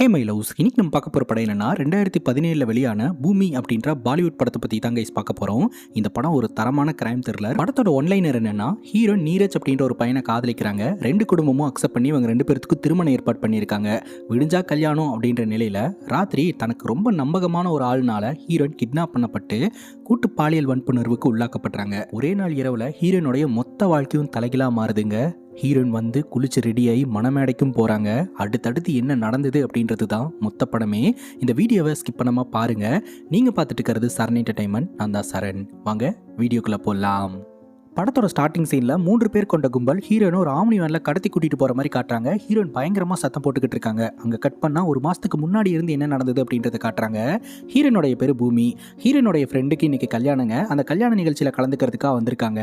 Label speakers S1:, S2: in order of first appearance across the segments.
S1: Hey my loves, இன்னைக்கு நம்ம பார்க்க போகிற படம் என்னன்னா 2017 வெளியான பூமி அப்படின்ற பாலிவுட் படத்தை பற்றி தான் கைஸ் பார்க்க போகிறோம். இந்த படம் ஒரு தரமான கிரைம் த்ரில்லர். படத்தோட ஒன்லைனர் என்னன்னா, ஹீரோ நீரஜ் அப்படின்ற ஒரு பையனை காதலிக்கிறாங்க. ரெண்டு குடும்பமும் அக்செப்ட் பண்ணி இவங்க ரெண்டு பேருக்கு திருமணம் ஏற்பாடு பண்ணியிருக்காங்க. விடிஞ்சா கல்யாணம் அப்படின்ற நிலையில் ராத்திரி தனக்கு ரொம்ப நம்பகமான ஒரு ஆள்னால ஹீரோயின் கிட்னாப் பண்ணப்பட்டு கூட்டு பாலியல் வன்புணர்வுக்கு உள்ளாக்கப்படுறாங்க. ஒரே நாள் இரவில் ஹீரோயினுடைய மொத்த வாழ்க்கையும் தலைகீழாக மாறுதுங்க. ஹீரோயின் வந்து குளிச்சு ரெடியாகி மணமேடைக்கும் போகிறாங்க. அடுத்தடுத்து என்ன நடந்தது அப்படின்றது தான் மொத்த படமே. இந்த வீடியோவை ஸ்கிப் பண்ணாமல் பாருங்கள். நீங்கள் பார்த்துட்டு இருக்கிறது சரண் என்டர்டைன்மெண்ட். நான் தான் சரண். வாங்க வீடியோக்குள்ளே போகலாம். படத்தோட ஸ்டார்டிங் சீனில் 3 பேர் கொண்ட கும்பல் ஹீரோயின் ஒரு ஆம்னி வேனில் கடத்தி கூட்டிகிட்டு போகிற மாதிரி காட்டுறாங்க. ஹீரோயின் பயங்கரமாக சத்தம் போட்டுக்கிட்டு இருக்காங்க. அங்கே கட் பண்ணால் ஒரு மாதத்துக்கு முன்னாடி இருந்து என்ன நடந்தது அப்படின்றத காட்டுறாங்க. ஹீரோயினுடைய பேர் பூமி. ஹீரோயினுடைய ஃப்ரெண்டுக்கு இன்றைக்கி கல்யாணங்க. அந்த கல்யாண நிகழ்ச்சியில் கலந்துக்கிறதுக்காக வந்திருக்காங்க.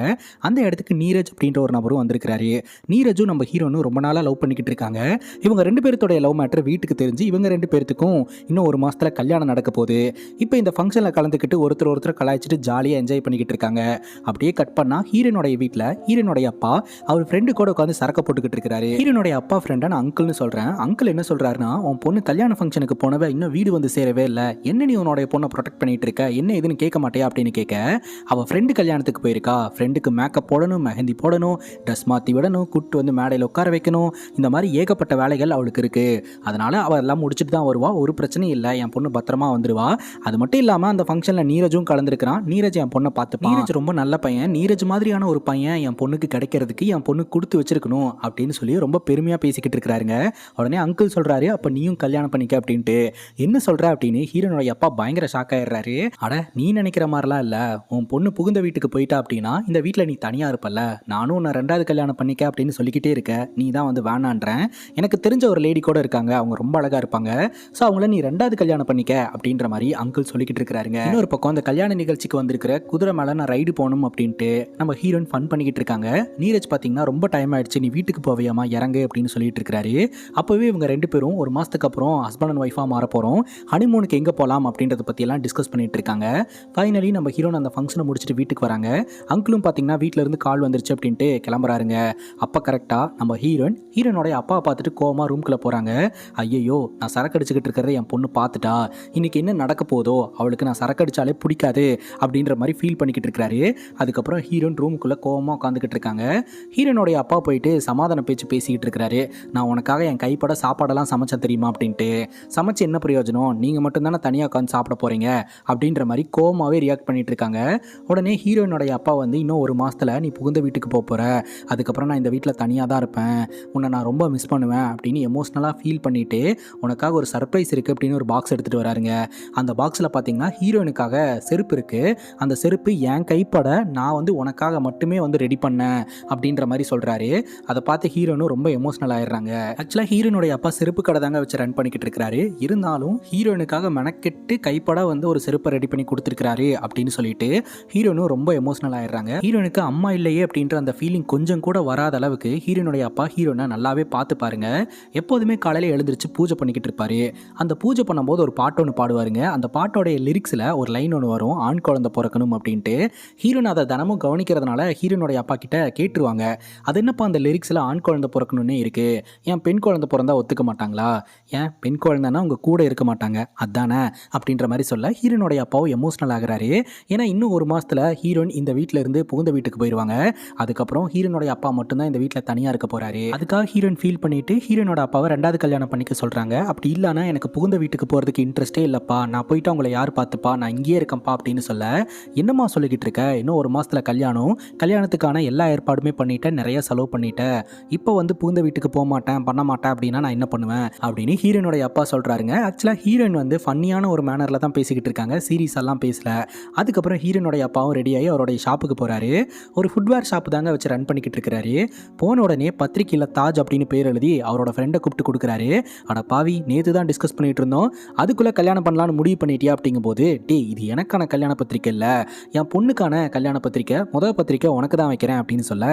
S1: அந்த இடத்துக்கு நீரஜ் அப்படின்ற ஒரு நபரும் வந்திருக்கிறாரு. நீரஜும் நம்ம ஹீரோனும் ரொம்ப நாளாக லவ் பண்ணிக்கிட்டு இருக்காங்க. இவங்க ரெண்டு பேர்த்தோடைய லவ் மேட்டர் வீட்டுக்கு தெரிஞ்சு இவங்க ரெண்டு பேர்த்துக்கும் இன்னும் ஒரு மாதத்தில் கல்யாணம் நடக்க போகுது. இப்போ இந்த ஃபங்க்ஷனில் கலந்துக்கிட்டு ஒருத்தர் கலாய்ச்சிட்டு ஜாலியாக என்ஜாய் பண்ணிக்கிட்டு இருக்காங்க. அப்படியே கட் பண்ணால் ஹீரோனுடைய வீட்டில் ஹீரோனுடைய அப்பா அவர் ஃப்ரெண்டு கூட உட்காந்து சரக்க போட்டுக்கிட்டு இருக்காரு. ஹீரோனுடைய அப்பா ஃப்ரெண்டை நான் அங்கிள்னு சொல்கிறேன். அங்கிள் என்ன சொல்கிறாருன்னா, உன் பொண்ணு கல்யாண ஃபங்க்ஷனுக்கு போனவ இன்னும் வீடு வந்து சேரவே இல்லை. என்ன நீ உன்னோடைய பொண்ணை ப்ரொடெக்ட் பண்ணிட்டு இருக்க, என்ன எதுன்னு கேட்க மாட்டியா அப்படின்னு கேட்க, அவள் ஃப்ரெண்டு கல்யாணத்துக்கு போயிருக்கா. ஃப்ரெண்டுக்கு மேக்கப் போடணும், மெஹந்தி போடணும், ட்ரெஸ் மாற்றி விடணும், கூட்டு வந்து மேடையில் உட்கார வைக்கணும். இந்த மாதிரி ஏகப்பட்ட வேலைகள் அவளுக்கு இருக்குது. அதனால் அவள் எல்லாம் முடிச்சுட்டு தான் வருவா. ஒரு பிரச்சனையும் இல்லை, என் பொண்ணு பத்திரமா வந்துடுவா. அது மட்டும் இல்லாமல் அந்த ஃபங்க்ஷனில் நீரஜும் கலந்துருக்கிறான். நீரஜ் என் பொண்ணை பார்த்துப்பான். நீரஜ் ரொம்ப நல்ல பையன். நீரஜ் மாதிரியான ஒரு பையன் என் பொண்ணுக்கு கிடைக்கிறதுக்கு என் பொண்ணு கொடுத்து வச்சிருக்கணும் அப்படின்னு சொல்லி ரொம்ப பெருமையாக பேசிக்கிட்டு இருக்கிறாருங்க. உடனே அங்கிள் சொல்கிறாரு, அப்போ நீயும் கல்யாணம் பண்ணிக்க அப்படின்ட்டு. என்ன சொல்கிற அப்படின்னு ஹீரோனுடைய அப்பா பயங்கர ஷாக் ஆயிடுறாரு. அட நீ நினைக்கிற மாதிரிலாம் இல்லை, உன் பொண்ணு புகுந்த வீட்டுக்கு போயிட்டா அப்படின்னா இந்த வீட்டில் நீ தனியாக இருப்பல்ல, நானும் உன்னை 2வது கல்யாணம் பண்ணிக்க அப்படின்னு சொல்லிக்கிட்டே இருக்க. நீ தான் வந்து வேணான்றேன். எனக்கு தெரிஞ்ச ஒரு லேடி கூட இருக்காங்க, அவங்க ரொம்ப அழகாக இருப்பாங்க. ஸோ அவங்கள நீ 2வது கல்யாணம் பண்ணிக்க அப்படின்ற மாதிரி அங்கிள் சொல்லிக்கிட்டு இருக்கிறாருங்க. இன்னொரு பக்கம் அந்த கல்யாண நிகழ்ச்சிக்கு வந்திருக்கிற குதிரை மேலே நான் ரைடு போகணும் அப்படின்ட்டு நம்ம ஹீரோயின் ஃபன் பண்ணிக்கிட்டு இருக்காங்க. நீரஜ் பார்த்தீங்கன்னா ரொம்ப டைம் ஆயிடுச்சு, நீ வீட்டுக்கு போவியாமா, இறங்கு அப்படின்னு சொல்லிட்டு இருக்காரு. அப்போவே இவங்க ரெண்டு பேரும் ஒரு மாதத்துக்கு அப்புறம் ஹஸ்பண்ட் அண்ட் ஒய்ஃபாக மாற போகிறோம், ஹனிமூனுக்கு எங்கே போகலாம் அப்படின்றத பற்றியெல்லாம் டிஸ்கஸ் பண்ணிட்டு இருக்காங்க. ஃபைனலி நம்ம ஹீரோன் அந்த ஃபங்க்ஷனை முடிச்சுட்டு வீட்டுக்கு வராங்க. அங்கிளும் பார்த்தீங்கன்னா வீட்டில் இருந்து கால் வந்துருச்சு அப்படின்ட்டு கிளம்புறாருங்க. அப்போ கரெக்டாக நம்ம ஹீரோனோடைய அப்பாவை பார்த்துட்டு கோவமாக ரூம்குள்ளே போகிறாங்க. ஐயோ, நான் சரக்கு அடிச்சுக்கிட்டு இருக்கிறத என் பொண்ணு பார்த்துட்டா, இன்னைக்கு என்ன நடக்க போதோ, அவளுக்கு நான் சரக்கு அடித்தாலே பிடிக்காது அப்படின்ற மாதிரி ஃபீல் பண்ணிக்கிட்டு இருக்கிறாரு. அதுக்கப்புறம் ஹீரோன் ரூமுக்குள்ளே கோவமாக உட்காந்துக்கிட்டு இருக்காங்க. ஹீரோனுடைய அப்பா போயிட்டு சமாதான பேச்சு பேசிக்கிட்டு இருக்கிறாரு. நான் உனக்காக என் கைப்பட சாப்பாடெல்லாம் சமைச்சேன் தெரியுமா அப்படின்ட்டு. சமைச்சு என்ன பிரயோஜனம், நீங்கள் மட்டும்தானே தனியாக உட்காந்து சாப்பிட போகிறீங்க அப்படின்ற மாதிரி கோவமாகவே ரியாக்ட் பண்ணிட்டு இருக்காங்க. உடனே ஹீரோயினுடைய அப்பா வந்து, இன்னும் ஒரு மாதத்தில் நீ புகுந்த வீட்டுக்கு போகிற, அதுக்கப்புறம் நான் இந்த வீட்டில் தனியாக தான் இருப்பேன், உன்னை நான் ரொம்ப மிஸ் பண்ணுவேன் அப்படின்னு எமோஷ்னலாக ஃபீல் பண்ணிவிட்டு உனக்காக ஒரு சர்ப்ரைஸ் இருக்குது அப்படின்னு ஒரு பாக்ஸ் எடுத்துகிட்டு வராருங்க. அந்த பாக்ஸில் பார்த்தீங்கன்னா ஹீரோயினுக்காக செருப்பு இருக்குது. அந்த செருப்பு என் கைப்பட நான் வந்து உனக்காக மட்டுமே வந்து ரெடி பண்ணேன் அப்படின்ற மாதிரி சொல்கிறாரு. அதை பார்த்து ஹீரோனும் ரொம்ப எமோஷனல் ஆயிடுறாங்க. ஆக்சுவலாக ஹீரோனுடைய அப்பா செருப்பு கடை தாங்க வச்சு ரன் பண்ணிக்கிட்டு இருக்கிறாரு. இருந்தாலும் ஹீரோனுக்காக மெனக்கெட்டு கைப்பட வந்து ஒரு செருப்பை ரெடி பண்ணி கொடுத்துருக்காரு அப்படின்னு சொல்லிட்டு ஹீரோனும் ரொம்ப எமோஷனல் ஆயிடுறாங்க. ஹீரோனுக்கு அம்மா இல்லையே அப்படின்ற அந்த ஃபீலிங் கொஞ்சம் கூட வராத அளவுக்கு ஹீரோனுடைய அப்பா ஹீரோனை நல்லாவே பார்த்து பாருங்க. எப்போதுமே காலையில் எழுந்திரிச்சு பூஜை பண்ணிக்கிட்டு இருப்பாரு. அந்த பூஜை பண்ணும்போது ஒரு பாட்டு ஒன்று பாடுவாருங்க. அந்த பாட்டோடைய லிரிக்ஸில் ஒரு லைன் ஒன்று வரும், ஆண் குழந்தை பிறக்கணும் அப்படின்ட்டு. ஹீரோன் அதை தினமும் கவனிக்கிறதுனால ஹீரோனுடைய அப்பா கிட்ட கேட்டுருவாங்க, அது என்னப்பா அந்த லிரிக்ஸில் ஆண் குழந்தை பிறக்கணும்னே இருக்குது, ஏன் பெண் குழந்தை பிறந்தா ஒத்துக்க மாட்டாங்களா, ஏன் பெண் குழந்தைன்னா உங்கள் கூட இருக்க மாட்டாங்க அதானே அப்படின்ற மாதிரி சொல்ல ஹீரோனுடைய அப்பாவும் எமோஷனல் ஆகிறாரு. ஏன்னா இன்னும் ஒரு மாதத்தில் ஹீரோயின் இந்த வீட்டில் இருந்து புகுந்த வீட்டுக்கு போயிடுவாங்க. அதுக்கப்புறம் ஹீரோனுடைய அப்பா மட்டும்தான் இந்த வீட்டில் தனியாக இருக்க போகிறாரு. அதுக்காக ஹீரோயின் ஃபீல் பண்ணிட்டு ஹீரோனோட அப்பாவை 2வது கல்யாணம் பண்ணிக்க சொல்கிறாங்க. அப்படி இல்லைனா எனக்கு புகுந்த வீட்டுக்கு போகிறதுக்கு இன்ட்ரெஸ்ட்டே இல்லைப்பா, நான் போயிட்டு அவங்கள யார் பார்த்துப்பா, நான் இங்கேயே இருக்கேன்ப்பா அப்படின்னு சொல்ல, என்னம்மா சொல்லிக்கிட்டு இருக்க, இன்னும் ஒரு மாதத்தில் கல்யாணம், கல்யாணத்துக்கான எல்லா ஏற்பாடுமே பண்ணிட்டேன், நிறைய செலவு பண்ணிட்டேன், இப்போ வந்து புகுந்த வீட்டுக்கு போக மாட்டேன் பண்ண மாட்டேன் அப்படின்னா நான் என்ன பண்ணுவேன் அப்படின்னு ஹீரோனுடைய அப்பா சொல்கிறாருங்க. ஆக்சுவலாக ஹீரோயின் வந்து ஃபன்னியான ஒரு மேனரில் தான் பேசிக்கிட்டு இருக்காங்க, சீரியஸ் எல்லாம் பேசல. அதுக்கப்புறம் ஹீரோனுடைய அப்பாவும் ரெடியாகி அவருடைய ஷாப்புக்கு போகிறாரு. ஒரு ஃபுட்வேர் ஷாப்பு தாங்க வச்சு ரன் பண்ணிக்கிட்டு இருக்கிறாரு. போன உடனே பத்திரிக்கையில் தாஜ் அப்படின்னு பேர் எழுதி அவரோட ஃப்ரெண்டை கூப்பிட்டு கொடுக்குறாரு. அட பாவி, நேற்று தான் டிஸ்கஸ் பண்ணிட்டு இருந்தோம், அதுக்குள்ளே கல்யாணம் பண்ணலான்னு முடிவு பண்ணிட்டியா அப்படிங்கும்போது, டே இது எனக்கான கல்யாண பத்திரிக்கை இல்லை, என் பொண்ணுக்கான கல்யாண பத்திரிக்கை, முதல் பத்திரிக்கை உனக்கு தான் வைக்கிறேன் அப்படின்னு சொல்ல,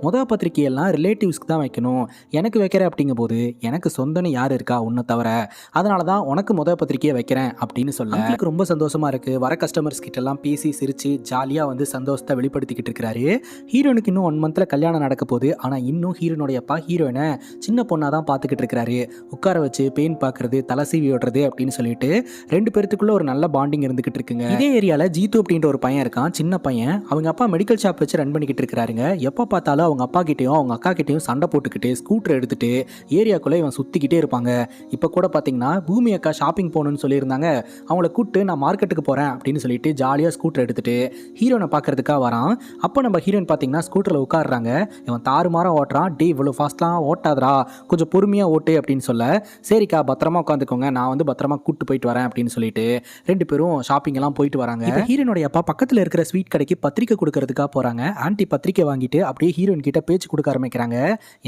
S1: முதல் பத்திரிக்கையெல்லாம் ரிலேட்டிவ்ஸ்க்கு தான் வைக்கணும், எனக்கு வைக்கிற அப்படிங்கும் போது எனக்கு சொந்தன்னு யார் இருக்கா உன்னை தவிர, அதனால தான் உனக்கு முதல் பத்திரிக்கையை வைக்கிறேன் அப்படின்னு சொல்ல எனக்கு ரொம்ப சந்தோஷமா இருக்கு. வர கஸ்டமர்ஸ் கிட்ட எல்லாம் பேசி சிரிச்சு ஜாலியாக வந்து சந்தோஷத்தை வெளிப்படுத்திக்கிட்டு இருக்கிறாரு. ஹீரோனுக்கு இன்னும் 1 மந்த்ல கல்யாணம் நடக்க போகுது. ஆனால் இன்னும் ஹீரோனுடைய அப்பா ஹீரோயினை சின்ன பொண்ணாக தான் பார்த்துக்கிட்டு இருக்கிறாரு. உட்கார வச்சு பெயின் பார்க்கறது, தலை சீவி விடுறது அப்படின்னு சொல்லிட்டு 2 பேர்த்துக்குள்ள ஒரு நல்ல பாண்டிங் இருந்துகிட்டு இருக்குங்க. இதே ஏரியாவில் ஜீத்து அப்படின்ற ஒரு பையன் இருக்கான், சின்ன பையன். அவங்க அப்பா மெடிக்கல் ஷாப் வச்சு ரன் பண்ணிக்கிட்டு இருக்கிறாருங்க. எப்போ பார்த்தாலும் அவங்க அப்பா கிட்டேயும் அவங்க அக்கா கிட்டேயும் சண்டை போட்டுக்கிட்டு ஸ்கூட்டர் எடுத்துட்டு ஏரியாக்குள்ளே இவன் சுற்றிக்கிட்டே இருப்பாங்க. இப்போ கூட பார்த்தீங்கன்னா பூமி அக்கா ஷாப்பிங் போகணும்னு சொல்லியிருந்தாங்க. அவங்கள கூப்பிட்டு நான் மார்க்கெட்டுக்கு போகிறேன் அப்படின்னு சொல்லிட்டு ஜாலியாக ஸ்கூட்டர் எடுத்துட்டு ஹீரோனை பார்க்கறதுக்காக வரான். அப்போ நம்ம ஹீரோயின் பார்த்தீங்கன்னா ஸ்கூட்டரில் உட்காடுறாங்க. இவன் தாறுமாறாக ஓட்டுறான். டே இவ்வளோ ஃபாஸ்ட்லாம் ஓட்டாதரா, கொஞ்சம் பொறுமையாக ஓட்டு அப்படின்னு சொல்ல, சரிக்கா பத்திரமா உட்காந்துக்கோங்க, நான் வந்து பத்திரமா கூப்பிட்டு போயிட்டு வரேன் அப்படின்னு சொல்லிட்டு 2 பேரும் ஷாப்பிங் எல்லாம் போயிட்டு வராங்க. ஹீரோனுடைய அப்பா பக்கத்தில் இருக்கிற ஸ்வீட் கடைக்கு பத்திரிக்கை கொடுக்கறதுக்காக போகிறாங்க. ஆன்ட்டி பத்திரிக்கை வாங்கிட்டு அப்படியே ஹீரோயின் கிட்ட பேச்சு கொடுக்க ஆரம்பிக்கிறாங்க.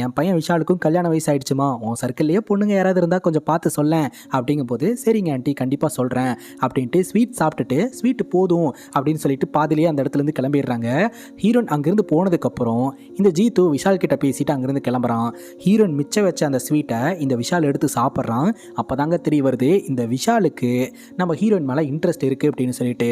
S1: என் பையன் விஷாலுக்கும் கல்யாண வயசு ஆயிடுச்சுமா, உன் சர்க்கிள்லேயே பொண்ணுங்க யாராவது இருந்தால் கொஞ்சம் பார்த்து சொல்ல அப்படிங்கும் போது, சரிங்க ஆன்ட்டி கண்டிப்பாக சொல்கிறேன் அப்படின்ட்டு ஸ்வீட் சாப்பிட்டுட்டு ஸ்வீட் போதும் அப்படின்னு சொல்லிட்டு பாதிலேயே அந்த இடத்துல இருந்து கிளம்பிடுறாங்க. ஹீரோன் அங்கிருந்து போனதுக்கப்புறம் இந்த ஜீத்து விஷால் கிட்ட பேசிட்டு அங்கிருந்து கிளம்புறான். ஹீரோன் மிச்சம் வச்ச அந்த ஸ்வீட்டை இந்த விஷால் எடுத்து சாப்பிட்றான். அப்போதாங்க தெரிய வருது இந்த விஷாலுக்கு நம்ம ஹீரோயின் மேலே இன்ட்ரெஸ்ட் இருக்குது அப்படின்னு சொல்லிட்டு.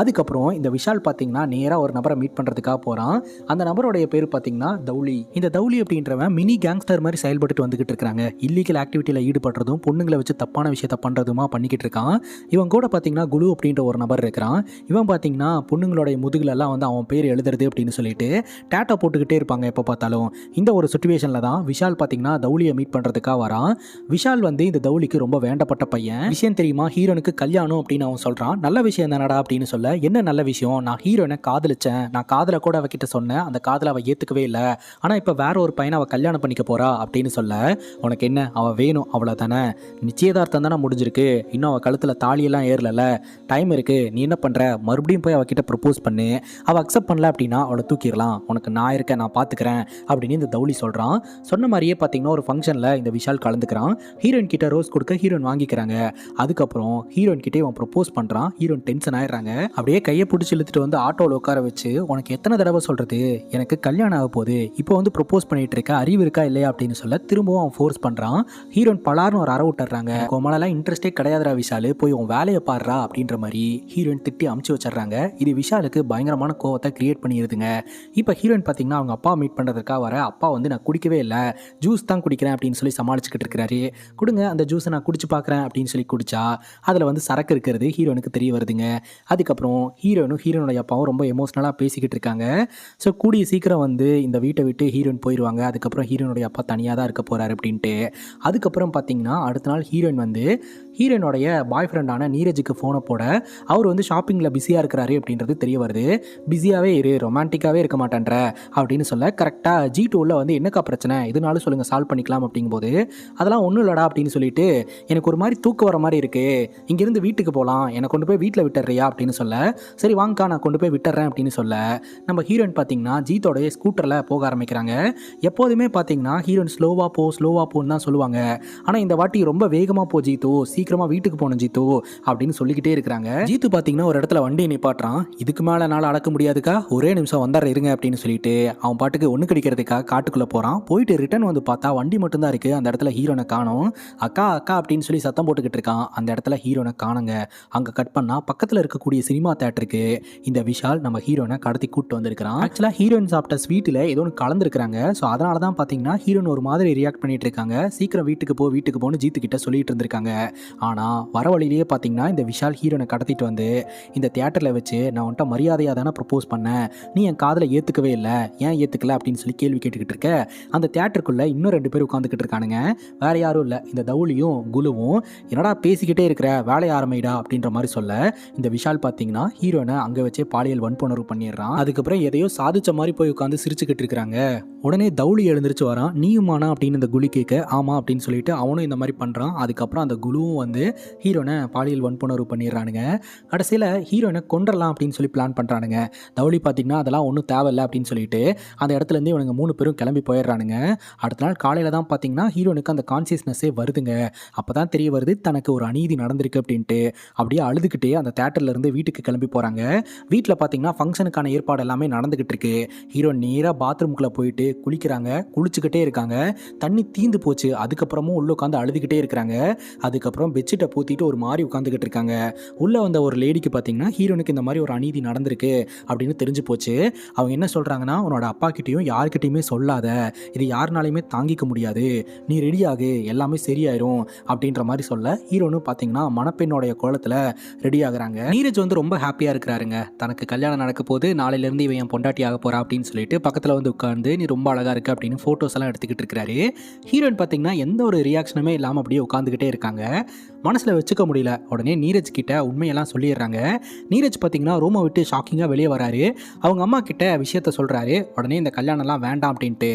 S1: அதுக்கப்புறம் இந்த விஷால் பார்த்தீங்கன்னா நேராக ஒரு நபரை மீட் பண்ணுறதுக்காக போகிறான். அந்த நபருடைய பேர் பார்த்தீங்கன்னா தௌலி. இந்த தௌலி அப்படின்றவன் மினி கேங்ஸ்டர் மாதிரி செயல்பட்டு வந்துகிட்டு இருக்காங்க. இல்லீகல் ஆக்டிவிட்டியில் ஈடுபடுறதும் பொண்ணுங்களை வச்சு தப்பான விஷயத்தை பண்ணுறதுமா பண்ணிக்கிட்டு இருக்கான். இவன் கூட பார்த்தீங்கன்னா குலு அப்படின்ற ஒரு நபர் இருக்கிறான். இவன் பார்த்தீங்கன்னா பொண்ணுங்களுடைய முதுகுலெல்லாம் வந்து அவன் பேர் எழுதுறது அப்படின்னு சொல்லிட்டு டேட்டா போட்டுக்கிட்டே இருப்பாங்க எப்போ பார்த்தாலும். இந்த ஒரு சுச்சுவேஷனில் தான் விஷால் பார்த்தீங்கன்னா தௌலியை மீட் பண்ணுறதுக்காக வரான். விஷால் வந்து இந்த தௌலிக்கு ரொம்ப வேண்டப்பட்ட பையன். விஷயம் தெரியுமா, ஹீரோனுக்கு கல்யாணம் அப்படின்னு அவன் சொல்கிறான். நல்ல விஷயம் தானடா அப்படின்னு சொல்ல, என்ன நல்ல விஷயம், நான் ஹீரோனை காதலிச்சேன், நான் காதலை கூட அவகிட்ட சொன்னேன், அந்த காதலை அவள் ஏற்றுக்கவே இல்லை, ஆனால் இப்போ வேற ஒரு பையனை அவள் கல்யாணம் பண்ணிக்க போறா அப்படின்னு சொல்ல, உனக்கு என்ன அவள் வேணும் அவ்வளோ தானே, நிச்சயதார்த்தம் தானே முடிஞ்சிருக்கு, இன்னும் அவள் கழுத்தில் தாலியெல்லாம் ஏறல, டைம் இருக்கு, நீ என்ன பண்ணுற, மறுபடியும் போய் அவகிட்ட ப்ரப்போஸ் பண்ணு, அவள் அக்செப்ட் பண்ணல அப்படின்னா அவளை தூக்கிடலாம், உனக்கு நான் இருக்கேன், நான் பார்த்துக்கிறேன் அப்படின்னு இந்த தௌலி சொல்கிறான். சொன்ன மாதிரியே பார்த்தீங்கன்னா ஒரு ஃபங்க்ஷனில் இந்த விஷால் கலந்துக்கிறான். ஹீரோயின் கிட்ட ரோஸ் கொடுக்க ஹீரோயின் வாங்கிக்கிறாங்க. அதுக்கப்புறம் ஹீரோயின் கிட்டே அவன் ப்ரப்போஸ் பண்ணுறான். ஹீரோயின் டென்ஷன் ஆயிடுறாங்க. அப்படியே கையை பிடிச்சி இழுத்துட்டு வந்து ஆட்டோவில் உட்கார வச்சு, உனக்கு எத்தனை தடவை சொல்கிறது, எனக்கு கல்யாணம் ஆக போகுது, இப்போ வந்து ப்ரப்போஸ் பண்ணிட்டு இருக்க, அறிவு இருக்கா இல்லையா அப்படின்னு சொல்ல திரும்பவும் அவன் ஃபோர்ஸ் பண்ணுறான். ஹீரோயின் பலார்னு ஒரு அற விட்டுறாங்க. உமலெல்லாம் இன்ட்ரெஸ்டே கிடையாதுடா விஷாலு, போய் உன் வேலையை பாடுறா அப்படின்ற மாதிரி ஹீரோயின் திட்டி அமுச்சு வச்சிடறாங்க. இது விஷாலுக்கு பயங்கரமான கோவத்தை கிரியேட் பண்ணிடுதுங்க. இப்போ ஹீரோயின் பார்த்தீங்கன்னா அவங்க அப்பா மீட் பண்ணுறதுக்காக வர, அப்பா வந்து நான் குடிக்கவே இல்லை, ஜூஸ் தான் குடிக்கிறேன் அப்படின்னு சொல்லி சமாளிச்சுக்கிட்டு இருக்கிறாரு. கொடுங்க அந்த ஜூஸை நான் குடிச்சு பார்க்குறேன் அப்படின்னு சொல்லி குடிச்சா அதில் வந்து சரக்கு இருக்கிறது ஹீரோனுக்கு தெரிய வருதுங்க. அதுக்கப்புறம் ஹீரோனும் ஹீரோனுடைய அப்பாவும் ரொம்ப எமோஷ்னலாக பேசிக்கிட்டு இருக்காங்க. ஸோ கூடிய சீக்கிரம் வந்து இந்த வீட்டை விட்டு ஹீரோயின் போயிடுவாங்க. அதுக்கப்புறம் ஹீரோனுடைய அப்பா தனியாக தான் இருக்க போகிறாரு அப்படின்ட்டு. அதுக்கப்புறம் பார்த்தீங்கன்னா அடுத்த நாள் ஹீரோயின் வந்து ஹீரோனுடைய பாய் ஃப்ரெண்டான நீரஜுக்கு ஃபோனை போட, அவர் வந்து ஷாப்பிங்கில் பிஸியாக இருக்கிறாரு அப்படின்றது தெரிய வருது. பிஸியாகவே இரு, ரொமான்டிக்காகவே இருக்க மாட்டேன்ற அப்படின்னு சொல்ல, கரெக்டாக G2ல வந்து என்னக்கா பிரச்சனை, எதுனாலும் சொல்லுங்கள் சால்வ் பண்ணிக்கலாம் அப்படிங்கும்போது, அதெல்லாம் ஒன்றும் இல்லடா அப்படின்னு சொல்லிட்டு, எனக்கு ஒரு மாதிரி தூக்கம் வர மாதிரி இருக்குது, இங்கேருந்து வீட்டுக்கு போகலாம், என்னை கொண்டு போய் வீட்டில் விட்டுறியா அப்படின்னு சொல்ல, சரி வாங்கக்கா நான் கொண்டு போய் விட்டுறேன் அப்படின்னு சொல்ல, நம்ம ஹீரோயின் பார்த்தீங்கன்னா ஜீத்தோடைய ஸ்கூட்டரில் போக ஆரம்பிக்கிறாங்க. எப்போதுமே பார்த்தீங்கன்னா ஹீரோயின் ஸ்லோவாக போன்னு தான் சொல்லுவாங்க. ஆனால் இந்த வாட்டி ரொம்ப வேகமாக போ ஜீத்து, சீக்கிரமாக வீட்டுக்கு போகணும் ஜீத்து அப்படின்னு சொல்லிக்கிட்டே இருக்கிறாங்க. ஜீத்து பார்த்தீங்கன்னா ஒரு இடத்துல வண்டியை நிப்பாட்டுறான். இதுக்கு மேலே என்னால் அடக்க முடியாதுக்கா, ஒரே நிமிஷம் வந்தார இருங்க அப்படின்னு சொல்லிட்டு அவன் பாட்டுக்கு ஒன்று கடிக்கிறதுக்காக காட்டுக்குள்ளே போகிறான். போயிட்டு ரிட்டர்ன் வந்து பார்த்தா வண்டி மட்டும்தான் இருக்குது. அந்த இடத்துல ஹீரோனை காணோம். அக்கா அக்கா அப்படின்னு சொல்லி சத்தம் போட்டுக்கிட்டு இருக்கான். அந்த இடத்துல ஹீரோனை காணுங்க. அங்கே கட் பண்ணால் பக்கத்தில் இருக்கக்கூடிய சினிமா தேட்டருக்கு இந்த விஷால் நம்ம ஹீரோனை கடத்தி கூப்பிட்டு வந்திருக்கிறான். ஆக்சுவலாக ஹீரோயின் சாப்பிட்ட ஸ்வீட்டில் ஏதோ ஒன்று கலந்துருக்காங்க. ஸோ அதனால தான் பார்த்தீங்கன்னா ஹீரோன் ஒரு மாதிரி ரியாக்ட் பண்ணிட்டு இருக்காங்க. சீக்கிரம் வீட்டுக்கு போன்னு ஜீத்து கிட்ட சொல்லிட்டு இருந்திருக்காங்க. ஆனால் வர வழியிலேயே பார்த்தீங்கன்னா இந்த விஷால் ஹீரோனை கடத்திட்டு வந்து இந்த தியேட்டரில் வச்சு, நான் வந்துட்டு மரியாதையாக தானே ப்ரப்போஸ் பண்ணேன், நீ என் காதலை ஏற்றுக்கவே இல்லை, ஏன் ஏற்றுக்கல அப்படின்னு சொல்லி கேள்வி கேட்டுக்கிட்டு இருக்க. அந்த தியேட்டருக்குள்ளே இன்னும் 2 பேர் உட்காந்துக்கிட்டு இருக்கானுங்க. வேற யாரும் இல்லை, இந்த தௌலியும் குலுவும். என்னடா பேசிக்கிட்டே இருக்கிற, வேலையை ஆரம்பிடா அப்படின்ற மாதிரி சொல்ல, இந்த விஷால் பார்த்தீங்கன்னா ஹீரோனை அங்கே வச்சே பாலியல் வன்புணர்வு பண்ணிடுறான். அதுக்கப்புறம் எதையோ சாதிச்ச மாதிரி போய் உட்காந்து சிரிச்சுக்கிட்டு இருக்கிறாங்க. உடனே தௌலி எழுந்திரிச்சு வரான். நீயுமானா அப்படின்னு இந்த குலி கேட்க, ஆமா அப்படின்னு சொல்லிட்டு அவனும் இந்த மாதிரி பண்ணுறான். அதுக்கப்புறம் அந்த குலுவும் வந்து ஹீரோனை பாலியல் வன்புணர்வு பண்ணிடுறானுங்க. கடைசியில் ஹீரோனை கொன்றலாம் அப்படின்னு சொல்லி பிளான் பண்ணுறானுங்க. தவுளி பார்த்திங்கன்னா அதெல்லாம் ஒன்றும் தேவையில்லை அப்படின்னு சொல்லிட்டு அந்த இடத்துலேருந்து இவனுங்க 3 பேரும் கிளம்பி போயிடுறானுங்க. அடுத்த நாள் காலையில் தான் பார்த்திங்கன்னா ஹீரோனுக்கு அந்த கான்சியஸ்னஸே வருதுங்க. அப்போ தான் தெரிய வருது தனக்கு ஒரு அநீதி நடந்திருக்கு அப்படின்ட்டு. அப்படியே அழுதுகிட்டே அந்த தேட்டர்லேருந்து வீட்டுக்கு கிளம்பி போகிறாங்க. வீட்டில் பார்த்திங்கன்னா ஃபங்க்ஷனுக்கான ஏற்பாடு எல்லாமே நடந்துக்கிட்டு இருக்கு. ஹீரோ நேராக பாத்ரூம்குள்ளே போயிட்டு குளிக்கிறாங்க. குளிச்சுக்கிட்டே இருக்காங்க. தண்ணி தீந்து போச்சு. அதுக்கப்புறமும் உள்ளே உட்காந்து அழுதுகிட்டே இருக்கிறாங்க. அதுக்கப்புறம் பெட்ஷீட்டை பூத்திட்டு ஒரு மாதிரி உட்காந்துக்கிட்டு இருக்காங்க. உள்ளே வந்த ஒரு லேடிக்கு பார்த்திங்கன்னா ஹீரோனுக்கு இந்த மாதிரி ஒரு அநீதி நடந்திருக்கு அப்படின்னு தெரிஞ்சு போச்சு. அவங்க என்ன சொல்கிறாங்கன்னா, உன்னோட அப்பா கிட்டேயும் யார்கிட்டையுமே சொல்லாத, இது யாருனாலையுமே தாங்கிக்க முடியாது, நீ ரெடியாகு எல்லாமே சரியாயிரும் அப்படின்ற மாதிரி சொல்ல ஹீரோனும் பார்த்தீங்கன்னா மணப்பெண்ணோடைய கோலத்தில் ரெடி ஆகுறாங்க. நீரஜ் வந்து ரொம்ப ஹாப்பியாக இருக்கிறாருங்க. தனக்கு கல்யாணம் நடக்க போது, நாளையிலேருந்து இவன் என் பொண்டாட்டி ஆக போகிறா அப்படின்னு சொல்லிட்டு பக்கத்தில் வந்து உட்காந்து நீ ரொம்ப அழகாக இருக்கு அப்படின்னு ஃபோட்டோஸ் எல்லாம் எடுத்துக்கிட்டு இருக்கிறாரு. ஹீரோயின் பார்த்தீங்கன்னா எந்த ஒரு ரியாக்ஷனுமே இல்லாமல் அப்படியே உட்காந்துக்கிட்டே இருக்காங்க. மனசில் வச்சுக்க முடியல. உடனே நீரஜ் கிட்ட உண்மையெல்லாம் சொல்லிடுறாங்க. நீரஜ் பார்த்தீங்கன்னா ரூமை விட்டு ஷாக்கிங்காக வெளியே வராரு. அவங்க அம்மா கிட்ட விஷயத்த சொல்கிறாரு. உடனே இந்த கல்யாணம்லாம் வேண்டாம் அப்படின்ட்டு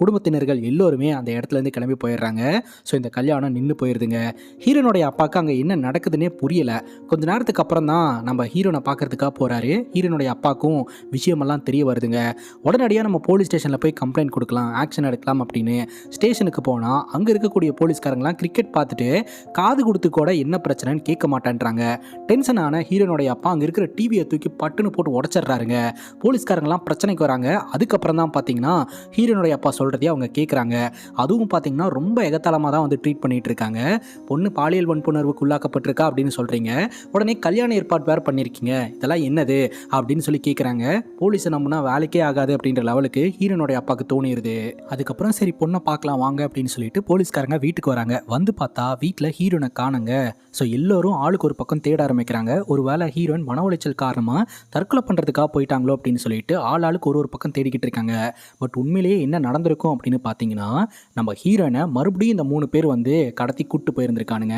S1: குடும்பத்தினர்கள் எல்லோருமே அந்த இடத்துலேருந்து கிளம்பி போயிடுறாங்க. ஸோ இந்த கல்யாணம் நின்று போயிடுதுங்க. ஹீரோனுடைய அப்பாவுக்கு அங்கே என்ன நடக்குதுன்னே புரியலை. கொஞ்ச நேரத்துக்கு அப்புறம் தான் நம்ம ஹீரோனை பார்க்கறதுக்காக போகிறாரு. ஹீரோனுடைய அப்பாவுக்கும் விஷயமெல்லாம் தெரிய வருதுங்க. உடனடியாக நம்ம போலீஸ் ஸ்டேஷனில் போய் கம்ப்ளைண்ட் கொடுக்கலாம், ஆக்ஷன் எடுக்கலாம் அப்படின்னு ஸ்டேஷனுக்கு போனால் அங்கே இருக்கக்கூடிய போலீஸ்காரங்களாம் கிரிக்கெட் பார்த்துட்டு காது கொடுத்து கூட என்ன பிரச்சனைன்னு கேட்க மாட்டேன்றாங்க. டென்ஷனான ஹீரோனுடைய அப்பா அங்கே இருக்கிற டிவியை தூக்கி பட்டுன்னு போட்டு உடச்சிட்றாருங்க. போலீஸ்காரங்களாம் பிரச்சனைக்கு வராங்க. அதுக்கப்புறம் தான் பார்த்தீங்கன்னா ஹீரோனுடைய அப்பா சொல்கிறதே அவங்க கேட்குறாங்க. அதுவும் பார்த்தீங்கன்னா ரொம்ப எகத்தாளமாக தான் வந்து ட்ரீட் பண்ணிட்டு இருக்காங்க. பொண்ணு பாலியல் வன்புணர்வுக்கு உள்ளாக்கப்பட்டிருக்கா அப்படின்னு சொல்கிறீங்க, உடனே கல்யாண ஏற்பாடு வேறு பண்ணியிருக்கீங்க, இதெல்லாம் என்னது அப்படின்னு சொல்லி கேட்குறாங்க. போலீஸை நம்பினா வேலைக்கே ஆகாது அப்படின்ற லெவலுக்கு ஹீரோனுடைய அப்பாவுக்கு தோணிடுது. அதுக்கப்புறம் சரி பொண்ணை பார்க்கலாம் வாங்க அப்படின்னு சொல்லிட்டு போலீஸ்காரங்க வீட்டுக்கு வராங்க. வந்து பார்த்தா வீட்டில் ஹீரோனை காணுங்க. ஸோ எல்லோரும் ஆளுக்கு ஒரு பக்கம் தேட ஆரம்பிக்கிறாங்க. ஒரு வேளை ஹீரோயின் மன உளைச்சல் காரணமாக தற்கொலை பண்ணுறதுக்காக போயிட்டாங்களோ அப்படின்னு சொல்லிட்டு ஆளுக்கு ஒரு பக்கம் தேடிக்கிட்டு இருக்காங்க. பட் உண்மையிலேயே என்ன நடந்திருக்கும் அப்படின்னு பார்த்தீங்கன்னா, நம்ம ஹீரோயினை மறுபடியும் இந்த 3 பேர் வந்து கடத்தி கூப்பிட்டு போயிருந்திருக்கானுங்க.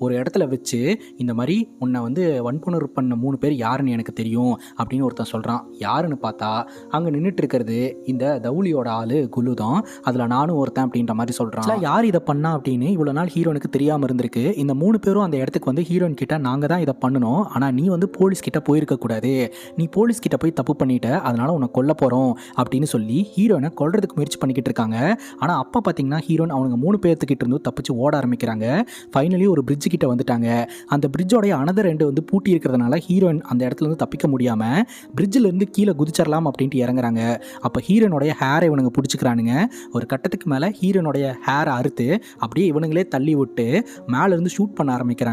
S1: ஒரு இடத்துல வச்சு இந்த மாதிரி உன்னை வந்து வன்புணர்வு பண்ண 3 பேர் யாருன்னு எனக்கு தெரியும் அப்படின்னு ஒருத்தன் சொல்கிறான். யாருன்னு பார்த்தா அங்கே நின்றுட்டு இருக்கிறது இந்த தவுலியோட ஆள் குலு தான். அதில் நானும் ஒருத்தன் அப்படின்ற மாதிரி சொல்கிறான். யார் இதை பண்ணா அப்படின்னு இவ்வளோ நாள் ஹீரோனுக்கு தெரியாமல் இருந்திருக்கு. இந்த 3 பேரும் அந்த இடத்துக்கு வந்து ஹீரோயின் கிட்ட நாங்கள் தான் இதை பண்ணணும், ஆனால் நீ வந்து போலீஸ் கிட்ட போயிருக்கக்கூடாது, நீ போலீஸ் கிட்ட போய் தப்பு பண்ணிட்ட, அதனால உன்னை கொல்ல போகிறோம் அப்படின்னு சொல்லி ஹீரோனை கொல்றதுக்கு முயற்சி பண்ணிக்கிட்டு இருக்காங்க. ஆனால் அப்போ பார்த்தீங்கன்னா ஹீரோயின் அவனுங்க 3 பேர்த்துக்கிட்ட இருந்து தப்பிச்சு ஓட ஆரம்பிக்கிறாங்க. ஃபைனலி ஒரு பிரிட்ஜ் கிட்ட வந்துட்டாங்க. அந்த பிரிட்ஜோடைய அனதர் ரெண்டு வந்து பூட்டி இருக்கிறதுனால ஹீரோயின் அந்த இடத்துல இருந்து தப்பிக்க முடியாமல் பிரிட்ஜில் இருந்து கீழே குதிச்சிடலாம் அப்படின்ட்டு இறங்குறாங்க. அப்போ ஹீரோனுடைய ஹேரை இவனுங்க பிடிச்சிக்கிறானுங்க. ஒரு கட்டத்துக்கு மேலே ஹீரோனுடைய ஹேரை அறுத்து அப்படியே இவனுங்களே தள்ளி விட்டு மேலேருந்து ஷூட் பண்ண ஆரம்பிக்கிறாங்க.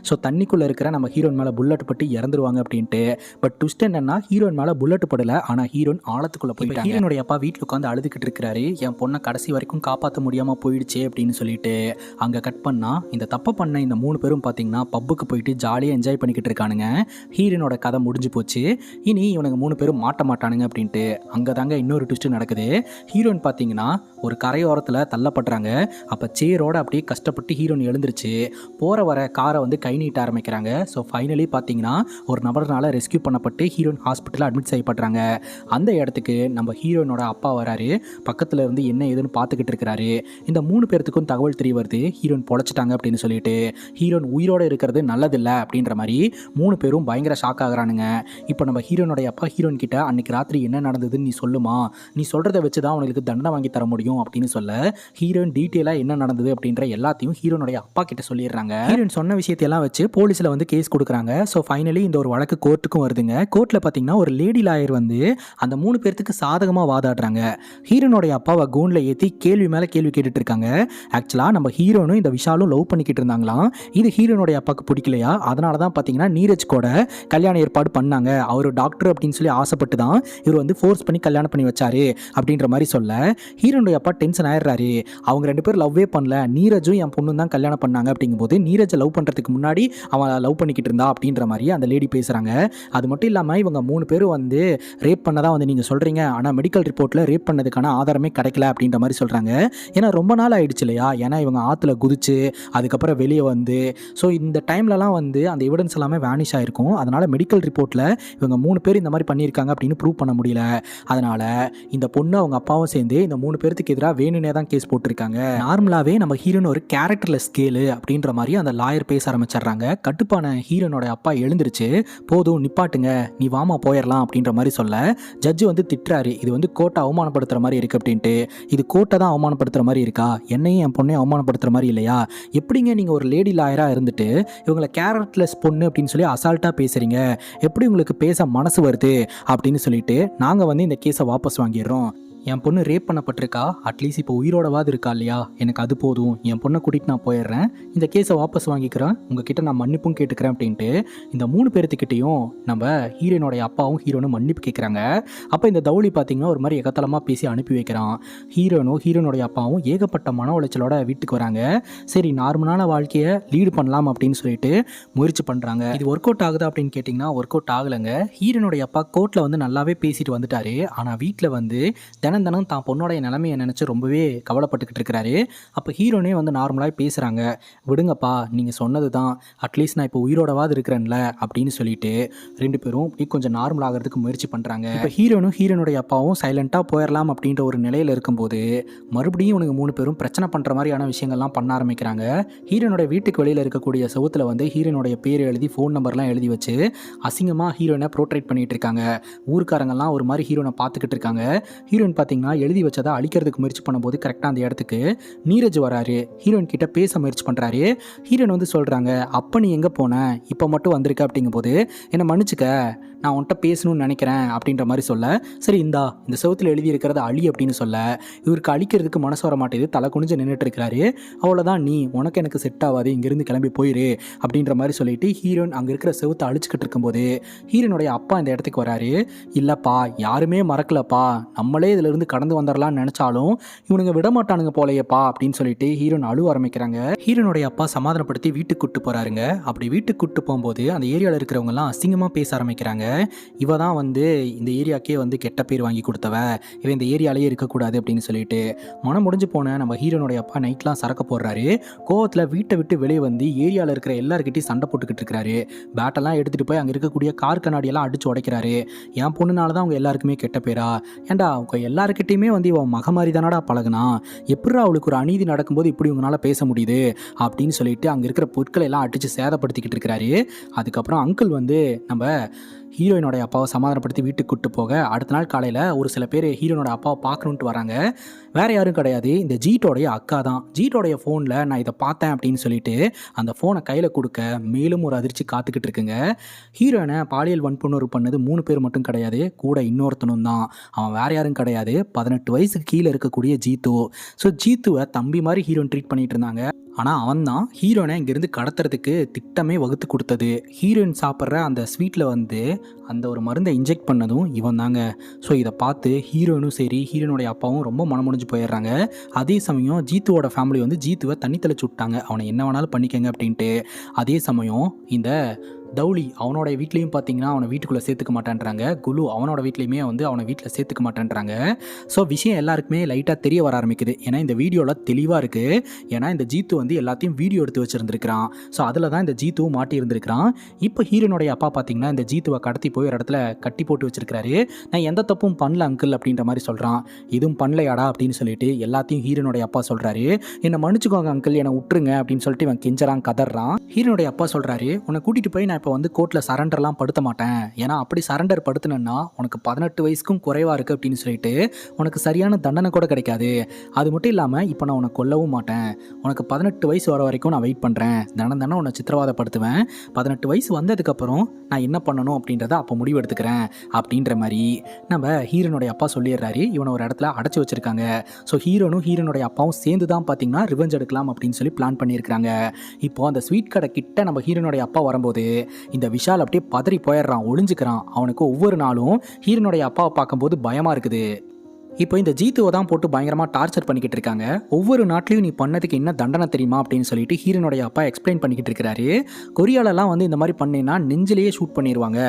S1: ஸோ தண்ணிக்குள்ளே இருக்கிற நம்ம ஹீரோயின் மேலே புல்லட் பட்டு இறந்துருவாங்க அப்படின்ட்டு. பட் ட்விஸ்ட் என்னன்னா ஹீரோயின் மேலே புல்லட் படலை, ஆனால் ஹீரோயின் ஆழத்துக்குள்ளே போயிட்டாங்க. ஹீரோனுடைய அப்பா வீட்டில் உட்காந்து அழுதுகிட்டு இருக்கிறாரு. என் பொண்ணை கடைசி வரைக்கும் காப்பாற்ற முடியாமல் போயிடுச்சு அப்படின்னு சொல்லிட்டு. அங்கே கட் பண்ணால் இந்த தப்பை பண்ண இந்த 3 பேரும் பார்த்தீங்கன்னா பப்புக்கு போயிட்டு ஜாலியாக என்ஜாய் பண்ணிக்கிட்டு இருக்கானுங்க. ஹீரோனோட கதை முடிஞ்சு போச்சு. இனி இவனுங்க 3 பேரும் மாட்ட மாட்டானுங்க அப்படின்ட்டு அங்கே தாங்க இன்னொரு ட்விஸ்ட் நடக்குது. ஹீரோயின் பார்த்தீங்கன்னா ஒரு கரையோரத்தில் தள்ளப்படுறாங்க. அப்போ சேரோட அப்படியே கஷ்டப்பட்டு ஹீரோயின் எழுந்துருச்சு. போகிற வர காரை வந்து கை நீட்ட ஆரம்பிக்கிறாங்க. ஸோ ஃபைனலி பார்த்தீங்கன்னா ஒரு நபர்னால ரெஸ்கியூ பண்ணப்பட்டு ஹீரோயின் ஹாஸ்பிட்டலில் அட்மிட் செய்யப்படுறாங்க. அந்த இடத்துக்கு நம்ம ஹீரோயினோட அப்பா வராரு. பக்கத்தில் இருந்து என்ன ஏதுன்னு பார்த்துக்கிட்டு இருக்கிறாரு. இந்த 3 பேர்த்துக்கும் தகவல் தெரிய வருது ஹீரோயின் பொழைச்சிட்டாங்க அப்படின்னு சொல்லிட்டு. ஹீரோயின் உயிரோடு இருக்கிறது நல்லதில்லை அப்படின்ற மாதிரி 3 பேரும் பயங்கர ஷாக் ஆகுறானுங்க. இப்போ நம்ம ஹீரோயினோடைய அப்பா ஹீரோயின் கிட்ட அன்னைக்கு ராத்திரி என்ன நடந்ததுன்னு நீ சொல்லுமா, நீ சொல்கிறத வச்சு தான் அவங்களுக்கு தண்டனை வாங்கி தர முடியும் அப்படின்னு சொல்ல ஹீரோயின் டீட்டெயிலாக என்ன நடந்தது அப்படின்ற எல்லாத்தையும் ஹீரோனுடைய அப்பா கிட்ட சொல்லிடுறாங்க. ஹீரோயின் சொன்ன விஷயத்தையெல்லாம் வச்சு போலீஸில் வந்து கேஸ் கொடுக்குறாங்க. ஸோ ஃபைனலி இந்த ஒரு வழக்கு கோர்ட்டுக்கும் வருதுங்க. கோர்ட்டில் பார்த்தீங்கன்னா ஒரு லேடி லாயர் வந்து அந்த 3 பேர்த்துக்கு சாதகமாக வாதாடுறாங்க. ஹீரோனுடைய அப்பாவை கூண்டில் ஏற்றி கேள்வி மேலே கேள்வி கேட்டுட்டு இருக்காங்க. ஆக்சுவலாக நம்ம ஹீரோனும் இந்த விஷாலும் லவ் பண்ணிக்கிட்டு இருந்தாங்களாம். இது ஹீரோனுடைய அப்பாவுக்கு பிடிக்கலையா, அதனால தான் பார்த்தீங்கன்னா நீரஜ் கூட கல்யாண ஏற்பாடு பண்ணாங்க. அவர் டாக்டர் அப்படின்னு சொல்லி ஆசைப்பட்டு தான் இவர் வந்து ஃபோர்ஸ் பண்ணி கல்யாணம் பண்ணி வச்சாரு அப்படின்ற மாதிரி சொல்ல ஹீரோனுடைய அப்பா டென்ஷன் ஆயிடுறாரு. அவங்க 2 பேரும் லவ்வே பண்ணல, நீரஜும் என் பொண்ணு தான் கல்யாணம் பண்ணாங்க அப்படிங்கும்போது நீரஜை லவ் பண்ணுறதுக்கு முன்னாடி அவன் லவ் பண்ணிக்கிட்டு இருந்தா அப்படின்ற மாதிரி அந்த லேடி பேசுகிறாங்க. அது மட்டும் இல்லாமல் இவங்க 3 பேரும் வந்து ரேப் பண்ணதான் வந்து நீங்கள் சொல்கிறீங்க, ஆனால் மெடிக்கல் ரிப்போர்ட்டில் ரேப் பண்ணதுக்கான ஆதாரமே கிடைக்கல அப்படின்ற மாதிரி சொல்கிறாங்க. ஏன்னா ரொம்ப நாள் ஆயிடுச்சு இல்லையா, ஏன்னா இவங்க ஆற்றுல குதிச்சு அதுக்கப்புறம் வெளியே வந்து ஸோ இந்த டைம்லலாம் வந்து அந்த எவிடன்ஸ் எல்லாமே வேனிஷ் ஆகிருக்கும். அதனால் மெடிக்கல் ரிப்போர்ட்டில் இவங்க 3 பேர் இந்த மாதிரி பண்ணியிருக்காங்க அப்படின்னு ப்ரூவ் பண்ண முடியல. அதனால் இந்த பொண்ணு அவங்க அப்பாவும் சேர்ந்து இந்த 3 பேருக்கு எதிராக வேணுனே தான் கேஸ் போட்டிருக்காங்க. நார்மலாகவே நம்ம ஹீரோன்னு ஒரு கேரக்டர்லெஸ் ஸ்கேலு அப்படின்ற மாதிரி மாதிரி அந்த லாயர் பேச ஆரம்பிச்சிடுறாங்க. கட்டுப்பான ஹீரோனோட அப்பா எழுந்திருச்சு, போதும் நிப்பாட்டுங்க, நீ வாமா போயிடலாம் அப்படின்ற மாதிரி சொல்ல ஜட்ஜு வந்து திட்டுறாரு. இது வந்து கோர்ட்டை அவமானப்படுத்துற மாதிரி இருக்கு அப்படின்ட்டு. இது கோர்ட்டை தான் அவமானப்படுத்துற மாதிரி இருக்கா, என்னையும் என் பொண்ணையும் அவமானப்படுத்துற மாதிரி இல்லையா? எப்படிங்க நீங்கள் ஒரு லேடி லாயராக இருந்துட்டு இவங்களை கேரக்டர்லெஸ் பொண்ணு அப்படின்னு சொல்லி அசால்ட்டாக பேசுறீங்க? எப்படி உங்களுக்கு பேச மனசு வருது அப்படின்னு சொல்லிட்டு நாங்கள் வந்து இந்த கேஸை வாபஸ் வாங்கிடுறோம். என் பொண்ணு ரேப் பண்ணப்பட்டிருக்கா, அட்லீஸ்ட் இப்போ உயிரோடவாது இருக்கா இல்லையா, எனக்கு அது போதும், என் பொண்ணை கூட்டிகிட்டு நான் போயிடுறேன், இந்த கேஸை வாபஸ் வாங்கிக்கிறேன், உங்ககிட்ட நான் மன்னிப்பும் கேட்டுக்கிறேன் அப்படின்ட்டு இந்த 3 பேர்த்துக்கிட்டையும் நம்ம ஹீரோனுடைய அப்பாவும் ஹீரோனும் மன்னிப்பு கேட்குறாங்க. அப்போ இந்த தௌலி பார்த்திங்கன்னா ஒரு மாதிரி எகத்தலமாக பேசி அனுப்பி வைக்கிறான். ஹீரோனுடைய அப்பாவும் ஏகப்பட்ட மன உளைச்சலோட வீட்டுக்கு வராங்க. சரி, நார்மலான வாழ்க்கையை லீடு பண்ணலாம் அப்படின்னு சொல்லிட்டு முயற்சி பண்ணுறாங்க. இது ஒர்க் அவுட் ஆகுதா அப்படின்னு கேட்டிங்கன்னா ஒர்க் அவுட் ஆகலைங்க. ஹீரோனுடைய அப்பா கோர்ட்டில் வந்து நல்லாவே பேசிட்டு வந்துட்டாரு. ஆனால் வீட்டில் வந்து தினம் தான் பொண்ணோடைய நிலைமையை நினச்சி ரொம்பவே கவலைப்பட்டுக்கிட்டு இருக்கிறாரு. அப்போ ஹீரோனே வந்து நார்மலாக பேசுகிறாங்க. விடுங்கப்பா, நீங்கள் சொன்னது தான், அட்லீஸ்ட் நான் இப்போ உயிரோடவாது இருக்கிறேன்ல அப்படின்னு சொல்லிட்டு 2 பேரும் இப்படி கொஞ்சம் நார்மல் ஆகிறதுக்கு முயற்சி பண்ணுறாங்க. இப்போ ஹீரோனுடைய அப்பாவும் சைலண்ட்டாக போயிடலாம் அப்படின்ற ஒரு நிலையில் இருக்கும்போது மறுபடியும் இவனுங்க 3 பேரும் பிரச்சனை பண்ணுற மாதிரியான விஷயங்கள்லாம் பண்ண ஆரம்பிக்கிறாங்க. ஹீரோனுடைய வீட்டுக்கு வெளியில் இருக்கக்கூடிய செவுத்தில் வந்து ஹீரோனுடைய பேர் எழுதி ஃபோன் நம்பர்லாம் எழுதி வச்சு அசிங்கமாக ஹீரோனை ப்ரோட்ரேட் பண்ணிகிட்டு இருக்காங்க. ஊருக்காரங்கெல்லாம் ஒரு மாதிரி ஹீரோனை பார்த்துக்கிட்டு இருக்காங்க. ஹீரோயின் பார்த்தீங்கன்னா எழுதி வச்சதை அழிக்கிறதுக்கு முயற்சி பண்ணும்போது கரெக்டாக அந்த இடத்துக்கு நீரஜ் வராரு. ஹீரோயின் கிட்ட பேச முயற்சி பண்ணுறாரு. ஹீரோயின் வந்து சொல்கிறாங்க, அப்போ நீ எங்கே போன, இப்போ மட்டும் வந்திருக்க அப்படிங்கும்போது என்னை மன்னிச்சுக்க, நான் உன்கிட்ட பேசணும்னு நினைக்கிறேன் அப்படின்ற மாதிரி சொல்ல, சரி இந்த செவத்தில் எழுதி இருக்கிறத அழி அப்படின்னு சொல்ல இவருக்கு அழிக்கிறதுக்கு மனசு வர மாட்டேது. தலை குனிஞ்சு நின்றுட்டு இருக்கிறாரு. அவ்வளோதான், நீ உனக்கு எனக்கு செட் ஆகாது, இங்கேருந்து கிளம்பி போயிரு அப்படின்ற மாதிரி சொல்லிட்டு ஹீரோயின் அங்கே இருக்கிற செவத்தை அழிச்சுக்கிட்டு இருக்கும்போது ஹீரோனுடைய அப்பா இந்த இடத்துக்கு வராரு. இல்லைப்பா, யாருமே மறக்கலப்பா, நம்மளே இதிலிருந்து கடந்து வந்துடலாம்னு நினச்சாலும் இவனுங்க விடமாட்டானுங்க போலையப்பா அப்படின்னு சொல்லிட்டு ஹீரோன் அழுவ ஆரம்பிக்கிறாங்க. ஹீரோனுடைய அப்பா சமாதானப்படுத்தி வீட்டுக்கு கூட்டு போகிறாருங்க. அப்படி வீட்டுக்கு கூட்டு போகும்போது அந்த ஏரியாவில் இருக்கிறவங்கலாம் அசிங்கமாக பேச ஆரம்பிக்கிறாங்க. இவ தான் வந்து இந்த ஏரியாக்கே வந்து கெட்ட பேர் வாங்கி கொடுத்தவ, இவன் இந்த ஏரியாலேயே இருக்கக்கூடாது அப்படின்னு சொல்லிட்டு மனம் முடிஞ்சு போன நம்ம ஹீரோனுடைய அப்பா நைட்லாம் சரக்க போடுறாரு. கோவத்தில் வீட்டை விட்டு வெளியே வந்து ஏரியாவில் இருக்கிற எல்லாருக்கிட்டையும் சண்டை போட்டுக்கிட்டு இருக்கிறாரு. பேட்டெல்லாம் எடுத்துகிட்டு போய் அங்கே இருக்கக்கூடிய கார் கண்ணாடியெல்லாம் அடிச்சு உடைக்கிறாரு. என் பொண்ணுனால தான் அவங்க எல்லாருக்குமே கெட்ட பேரா, ஏண்டா அவங்க எல்லாருக்கிட்டையுமே வந்து இவன் மக மாதிரி தானடா பழகுனா, எப்படா அவளுக்கு ஒரு அநீதி நடக்கும்போது இப்படி இவங்களால பேச முடியுது அப்படின்னு சொல்லிட்டு அங்கே இருக்கிற பொருட்களை எல்லாம் அடித்து சேதப்படுத்திக்கிட்டு இருக்கிறாரு. அதுக்கப்புறம் அங்கிள் வந்து நம்ம ஹீரோயினோடைய அப்பாவை சமாதானப்படுத்தி வீட்டுக்கு கூட்டு போக அடுத்த நாள் காலையில் ஒரு சில பேர் ஹீரோனோட அப்பாவை பார்க்கணுன்ட்டு வராங்க. வேறு யாரும் கிடையாது, இந்த ஜீட்டோடைய அக்கா தான். ஜீட்டோடைய ஃபோனில் நான் இதை பார்த்தேன் அப்படின்னு சொல்லிட்டு அந்த ஃபோனை கையில் கொடுக்க மேலும் ஒரு அதிர்ச்சி காத்துக்கிட்டு இருக்குங்க. ஹீரோயினை பாலியல் வன்புணர்வு பண்ணது 3 பேர் மட்டும் கிடையாது, கூட இன்னொருத்தனும் தான். அவன் வேறு யாரும் கிடையாது, 18 வயசுக்கு கீழே இருக்கக்கூடிய ஜீத்து. ஸோ ஜீத்துவை தம்பி மாதிரி ஹீரோயின் ட்ரீட் பண்ணிகிட்டு இருந்தாங்க. ஆனால் அவன் தான் ஹீரோனை இங்கேருந்து கடத்துறதுக்கு திட்டமே வகுத்து கொடுத்தது. ஹீரோயின் சாப்பிட்ற அந்த ஸ்வீட்டில் வந்து அந்த ஒரு மருந்தை இன்ஜெக்ட் பண்ணதும் இவன் தாங்க. ஸோ இதை பார்த்து ஹீரோயினும் சரி ஹீரோனுடைய அப்பாவும் ரொம்ப மனமுடிஞ்சு போயிடுறாங்க. அதே சமயம் ஜீத்துவோட ஃபேமிலி வந்து ஜீத்துவை தண்ணி தெளிச்சு விட்டாங்க, அவனை என்ன வேணாலும் பண்ணிக்கங்க அப்படின்ட்டு. அதே சமயம் இந்த தௌலி அவனோட வீட்லேயும் பார்த்தீங்கன்னா அவனை வீட்டுக்குள்ளே சேர்த்துக்க மாட்டேன்றாங்க. குலு அவனோட வீட்லேயுமே வந்து அவனை வீட்டில் சேர்த்துக்க மாட்டேன்றாங்க. ஸோ விஷயம் எல்லாருக்குமே லைட்டாக தெரிய வர ஆரம்பிக்குது. ஏன்னா இந்த வீடியோவில் தெளிவாக இருக்குது. ஏன்னா இந்த ஜீத்து வந்து எல்லாத்தையும் வீடியோ எடுத்து வச்சுருந்துருக்கிறான். ஸோ அதில் தான் இந்த ஜீத்துவும் மாட்டி இருந்திருக்கிறான். இப்போ ஹீரோனுடைய அப்பா பார்த்தீங்கன்னா இந்த ஜீத்துவை கடத்தி போய் ஒரு இடத்துல கட்டி போட்டு வச்சிருக்கிறாரு. நான் எந்த தப்பும் பண்ணல அங்கிள் அப்படின்ற மாதிரி சொல்கிறான். இதுவும் பண்ணலையாடா அப்படின்னு சொல்லிட்டு எல்லாத்தையும் ஹீரோனுடைய அப்பா சொல்கிறாரு. என்னை மன்னிச்சுக்கோங்க அங்கிள், என்னை விட்டுருங்க அப்படின்னு சொல்லிட்டு இவன் கெஞ்சறான், கதறான். ஹீரோனுடைய அப்பா சொல்கிறாரு, உன்னை கூட்டிகிட்டு போய் நான் இப்போ வந்து கோர்ட்டில் சரண்டர்லாம் படுத்த மாட்டேன், ஏன்னா அப்படி சரண்டர் படுத்தினா உனக்கு 18 வயசுக்கும் குறைவாக இருக்குது அப்படின்னு சொல்லிட்டு உனக்கு சரியான தண்டனை கூட கிடைக்காது. அது மட்டும் இல்லாமல் இப்போ நான் உன்னை கொல்லவும் மாட்டேன், உனக்கு 18 வயசு வர வரைக்கும் நான் வெயிட் பண்ணுறேன், தினம் உன்னை சித்திரவாதப்படுத்துவேன், 18 வயசு வந்ததுக்கப்புறம் நான் என்ன பண்ணணும் அப்படின்றத அப்போ முடிவு எடுத்துக்கிறேன் அப்படின்ற மாதிரி நம்ம ஹீரோனுடைய அப்பா சொல்லிடுறாரு. இவனை ஒரு இடத்துல அடைச்சி வச்சுருக்காங்க. ஸோ ஹீரோனுடைய அப்பாவும் சேர்ந்து தான் பார்த்தீங்கன்னா ரிவெஞ்ச் எடுக்கலாம் அப்படின்னு சொல்லி பிளான் பண்ணியிருக்கிறாங்க. இப்போது அந்த ஸ்வீட் கடை கிட்ட நம்ம ஹீரோனுடைய அப்பா வரும்போது இந்த விஷால் அப்படியே பதறி போயிடுறான், ஒளிஞ்சுக்கிறான். அவனுக்கு ஒவ்வொரு நாளும் ஹீரோனுடைய அப்பாவை பார்க்கும்போது பயமாக இருக்குது. இப்போ இந்த ஜீத்துவை தான் போட்டு பயங்கரமாக டார்ச்சர் பண்ணிக்கிட்டு இருக்காங்க. ஒவ்வொரு நாட்டிலையும் நீ பண்ணதுக்கு என்ன தண்டனை தெரியுமா அப்படின்னு சொல்லிட்டு ஹீரோனுடைய அப்பா எக்ஸ்பிளைன் பண்ணிக்கிட்டு இருக்கிறாரு. கொரியாலலாம் வந்து இந்த மாதிரி பண்ணினா நெஞ்சிலேயே ஷூட் பண்ணிடுவாங்க,